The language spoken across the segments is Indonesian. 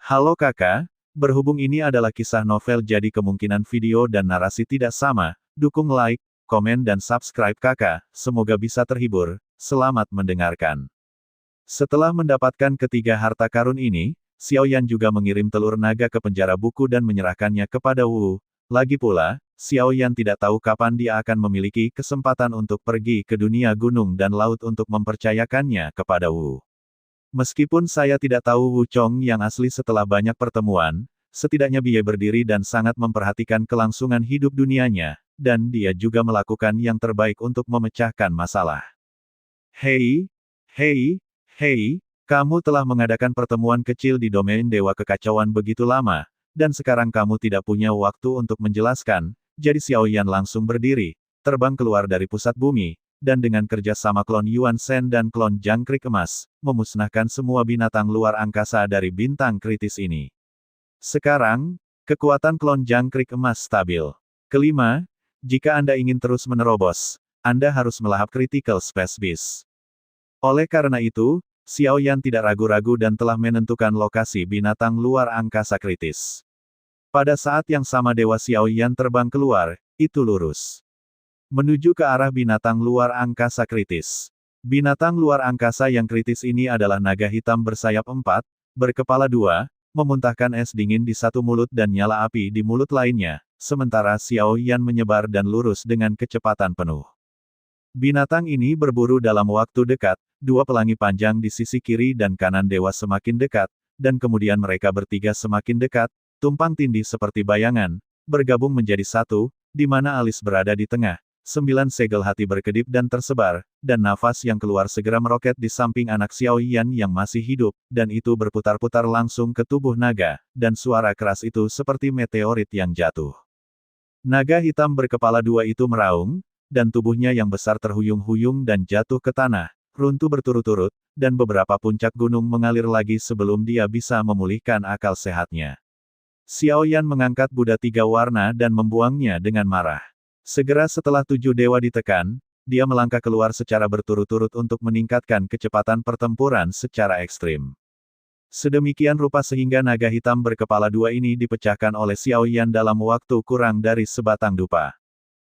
Halo kakak, berhubung ini adalah kisah novel jadi kemungkinan video dan narasi tidak sama, dukung like, komen dan subscribe kakak, semoga bisa terhibur, selamat mendengarkan. Setelah mendapatkan ketiga harta karun ini, Xiao Yan juga mengirim telur naga ke penjara buku dan menyerahkannya kepada Wu. Lagi pula, Xiao Yan tidak tahu kapan dia akan memiliki kesempatan untuk pergi ke dunia gunung dan laut untuk mempercayakannya kepada Wu. Meskipun saya tidak tahu Wu Chong yang asli setelah banyak pertemuan, setidaknya dia berdiri dan sangat memperhatikan kelangsungan hidup dunianya, dan dia juga melakukan yang terbaik untuk memecahkan masalah. Hei, hei, hei, kamu telah mengadakan pertemuan kecil di domain Dewa Kekacauan begitu lama, dan sekarang kamu tidak punya waktu untuk menjelaskan, jadi Xiao Yan langsung berdiri, terbang keluar dari pusat bumi, dan dengan kerja sama klon Yuan Shen dan klon Jangkrik Emas, memusnahkan semua binatang luar angkasa dari bintang kritis ini. Sekarang, kekuatan klon Jangkrik Emas stabil. Kelima, jika Anda ingin terus menerobos, Anda harus melahap Critical Space Beast. Oleh karena itu, Xiao Yan tidak ragu-ragu dan telah menentukan lokasi binatang luar angkasa kritis. Pada saat yang sama Dewa Xiao Yan terbang keluar, itu lurus menuju ke arah binatang luar angkasa kritis. Binatang luar angkasa yang kritis ini adalah naga hitam bersayap 4, berkepala 2, memuntahkan es dingin di satu mulut dan nyala api di mulut lainnya, sementara Xiao Yan menyebar dan lurus dengan kecepatan penuh. Binatang ini berburu dalam waktu dekat, dua pelangi panjang di sisi kiri dan kanan dewa semakin dekat, dan kemudian mereka bertiga semakin dekat, tumpang tindih seperti bayangan, bergabung menjadi satu, di mana alis berada di tengah. 9 segel hati berkedip dan tersebar, dan nafas yang keluar segera meroket di samping anak Xiao Yan yang masih hidup, dan itu berputar-putar langsung ke tubuh naga, dan suara keras itu seperti meteorit yang jatuh. Naga hitam berkepala 2 itu meraung, dan tubuhnya yang besar terhuyung-huyung dan jatuh ke tanah, runtuh berturut-turut, dan beberapa puncak gunung mengalir lagi sebelum dia bisa memulihkan akal sehatnya. Xiao Yan mengangkat Buddha 3 warna dan membuangnya dengan marah. Segera setelah 7 dewa ditekan, dia melangkah keluar secara berturut-turut untuk meningkatkan kecepatan pertempuran secara ekstrim. Sedemikian rupa sehingga naga hitam berkepala 2 ini dipecahkan oleh Xiao Yan dalam waktu kurang dari sebatang dupa.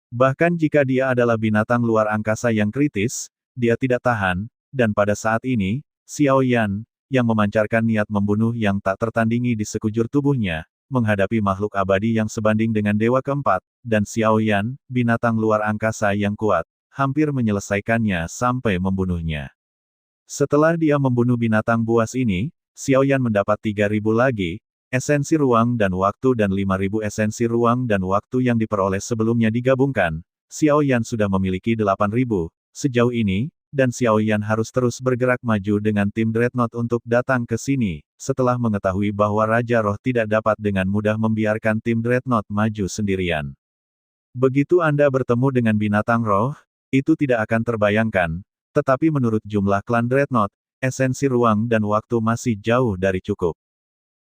Bahkan jika dia adalah binatang luar angkasa yang kritis, dia tidak tahan, dan pada saat ini, Xiao Yan, yang memancarkan niat membunuh yang tak tertandingi di sekujur tubuhnya, menghadapi makhluk abadi yang sebanding dengan dewa keempat, dan Xiao Yan, binatang luar angkasa yang kuat, hampir menyelesaikannya sampai membunuhnya. Setelah dia membunuh binatang buas ini, Xiao Yan mendapat 3.000 lagi, esensi ruang dan waktu dan 5.000 esensi ruang dan waktu yang diperoleh sebelumnya digabungkan, Xiao Yan sudah memiliki 8.000, sejauh ini, dan Xiao Yan harus terus bergerak maju dengan tim Dreadnought untuk datang ke sini, setelah mengetahui bahwa Raja Roh tidak dapat dengan mudah membiarkan tim Dreadnought maju sendirian. Begitu Anda bertemu dengan binatang roh, itu tidak akan terbayangkan, tetapi menurut jumlah klan Dreadnought, esensi ruang dan waktu masih jauh dari cukup.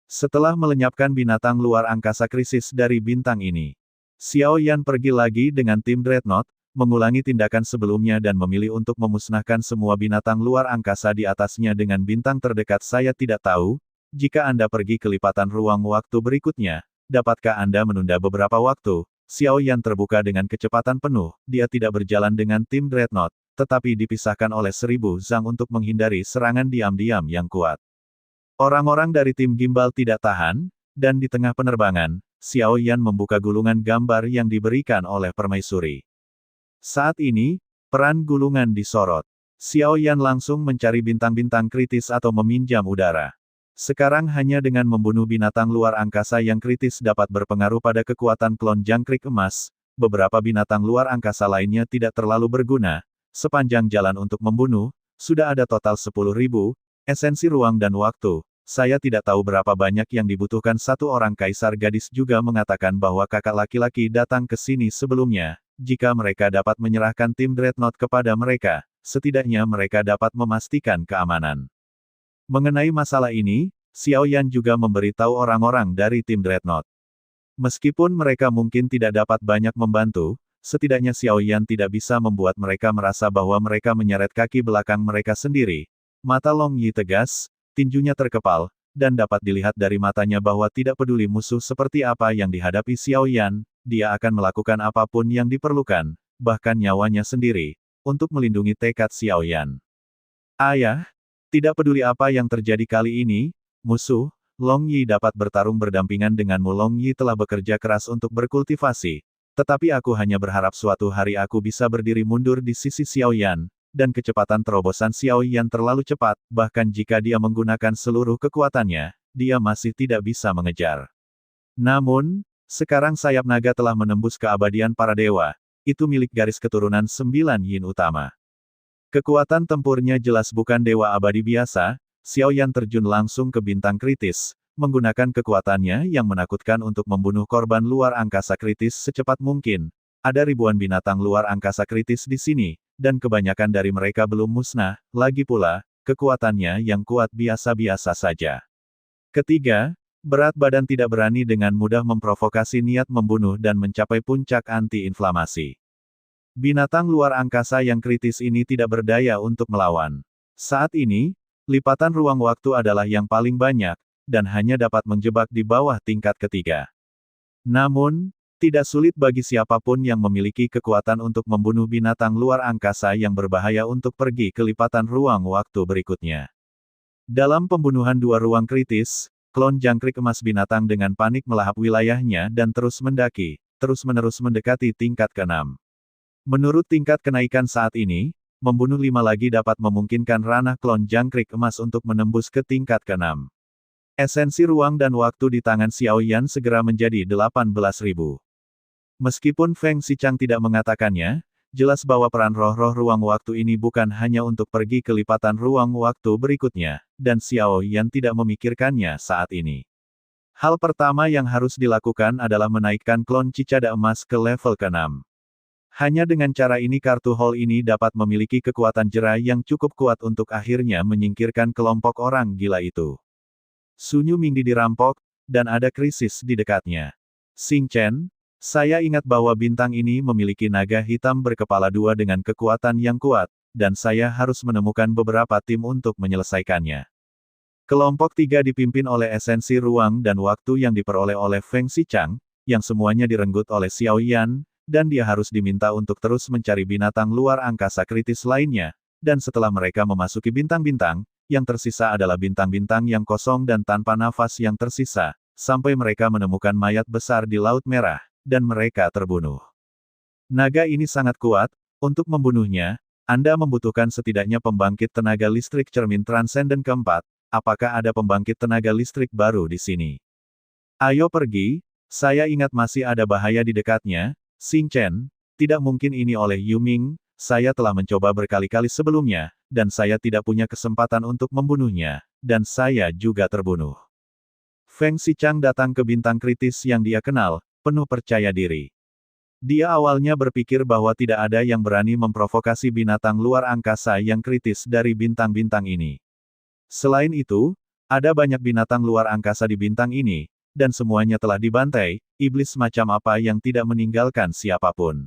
Setelah melenyapkan binatang luar angkasa krisis dari bintang ini, Xiao Yan pergi lagi dengan tim Dreadnought, mengulangi tindakan sebelumnya dan memilih untuk memusnahkan semua binatang luar angkasa di atasnya dengan bintang terdekat. Saya tidak tahu, jika Anda pergi ke lipatan ruang waktu berikutnya, dapatkah Anda menunda beberapa waktu? Xiao Yan terbuka dengan kecepatan penuh, dia tidak berjalan dengan tim Dreadnought, tetapi dipisahkan oleh 1000 Zhang untuk menghindari serangan diam-diam yang kuat. Orang-orang dari tim gimbal tidak tahan, dan di tengah penerbangan, Xiao Yan membuka gulungan gambar yang diberikan oleh permaisuri. Saat ini, peran gulungan disorot. Xiao Yan langsung mencari bintang-bintang kritis atau meminjam udara. Sekarang hanya dengan membunuh binatang luar angkasa yang kritis dapat berpengaruh pada kekuatan klon Jangkrik Emas, beberapa binatang luar angkasa lainnya tidak terlalu berguna. Sepanjang jalan untuk membunuh, sudah ada total 10.000, esensi ruang dan waktu. Saya tidak tahu berapa banyak yang dibutuhkan. Satu orang kaisar gadis juga mengatakan bahwa kakak laki-laki datang ke sini sebelumnya. Jika mereka dapat menyerahkan tim Dreadnought kepada mereka, setidaknya mereka dapat memastikan keamanan. Mengenai masalah ini, Xiao Yan juga memberitahu orang-orang dari tim Dreadnought. Meskipun mereka mungkin tidak dapat banyak membantu, setidaknya Xiao Yan tidak bisa membuat mereka merasa bahwa mereka menyeret kaki belakang mereka sendiri. Mata Long Yi tegas, tinjunya terkepal, dan dapat dilihat dari matanya bahwa tidak peduli musuh seperti apa yang dihadapi Xiao Yan, dia akan melakukan apapun yang diperlukan, bahkan nyawanya sendiri, untuk melindungi tekad Xiao Yan. Ayah, tidak peduli apa yang terjadi kali ini, musuh, Long Yi dapat bertarung berdampingan denganmu. Long Yi telah bekerja keras untuk berkultivasi, tetapi aku hanya berharap suatu hari aku bisa berdiri mundur di sisi Xiao Yan, dan kecepatan terobosan Xiao Yan terlalu cepat, bahkan jika dia menggunakan seluruh kekuatannya, dia masih tidak bisa mengejar. Namun, sekarang sayap naga telah menembus keabadian para dewa, itu milik garis keturunan 9 yin utama. Kekuatan tempurnya jelas bukan dewa abadi biasa, Xiao Yan terjun langsung ke bintang kritis, menggunakan kekuatannya yang menakutkan untuk membunuh korban luar angkasa kritis secepat mungkin. Ada ribuan binatang luar angkasa kritis di sini, dan kebanyakan dari mereka belum musnah, lagi pula, kekuatannya yang kuat biasa-biasa saja. Ketiga, berat badan tidak berani dengan mudah memprovokasi niat membunuh dan mencapai puncak anti-inflamasi. Binatang luar angkasa yang kritis ini tidak berdaya untuk melawan. Saat ini, lipatan ruang waktu adalah yang paling banyak, dan hanya dapat menjebak di bawah tingkat ketiga. Namun, tidak sulit bagi siapapun yang memiliki kekuatan untuk membunuh binatang luar angkasa yang berbahaya untuk pergi ke lipatan ruang waktu berikutnya. Dalam pembunuhan dua ruang kritis, klon jangkrik emas binatang dengan panik melahap wilayahnya dan terus mendaki, terus-menerus mendekati tingkat ke-6. Menurut tingkat kenaikan saat ini, membunuh 5 lagi dapat memungkinkan ranah klon jangkrik emas untuk menembus ke tingkat ke-6. Esensi ruang dan waktu di tangan Xiao Yan segera menjadi 18.000. Meskipun Feng Xichang tidak mengatakannya, jelas bahwa peran roh-roh ruang waktu ini bukan hanya untuk pergi ke lipatan ruang waktu berikutnya, dan Xiao Yan tidak memikirkannya saat ini. Hal pertama yang harus dilakukan adalah menaikkan klon cicada emas ke level ke-6. Hanya dengan cara ini kartu hall ini dapat memiliki kekuatan jera yang cukup kuat untuk akhirnya menyingkirkan kelompok orang gila itu. Sunyu Mingdi dirampok, dan ada krisis di dekatnya. Xing Chen, saya ingat bahwa bintang ini memiliki naga hitam berkepala dua dengan kekuatan yang kuat, dan saya harus menemukan beberapa tim untuk menyelesaikannya. Kelompok 3 dipimpin oleh esensi ruang dan waktu yang diperoleh oleh Feng Xichang, yang semuanya direnggut oleh Xiao Yan, dan dia harus diminta untuk terus mencari binatang luar angkasa kritis lainnya, dan setelah mereka memasuki bintang-bintang, yang tersisa adalah bintang-bintang yang kosong dan tanpa nafas yang tersisa, sampai mereka menemukan mayat besar di Laut Merah, dan mereka terbunuh. Naga ini sangat kuat, untuk membunuhnya, Anda membutuhkan setidaknya pembangkit tenaga listrik cermin transenden keempat. Apakah ada pembangkit tenaga listrik baru di sini? Ayo pergi, saya ingat masih ada bahaya di dekatnya. Xing Chen, tidak mungkin ini oleh Yu Ming, saya telah mencoba berkali-kali sebelumnya, dan saya tidak punya kesempatan untuk membunuhnya, dan saya juga terbunuh. Feng Xichang datang ke bintang kritis yang dia kenal, penuh percaya diri. Dia awalnya berpikir bahwa tidak ada yang berani memprovokasi binatang luar angkasa yang kritis dari bintang-bintang ini. Selain itu, ada banyak binatang luar angkasa di bintang ini, dan semuanya telah dibantai, iblis macam apa yang tidak meninggalkan siapapun.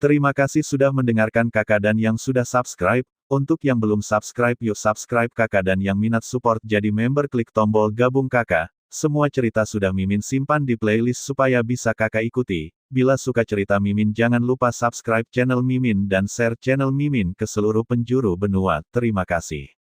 Terima kasih sudah mendengarkan kakak dan yang sudah subscribe. Untuk yang belum subscribe yuk subscribe kakak dan yang minat support jadi member klik tombol gabung kakak. Semua cerita sudah Mimin simpan di playlist supaya bisa kakak ikuti. Bila suka cerita Mimin jangan lupa subscribe channel Mimin dan share channel Mimin ke seluruh penjuru benua. Terima kasih.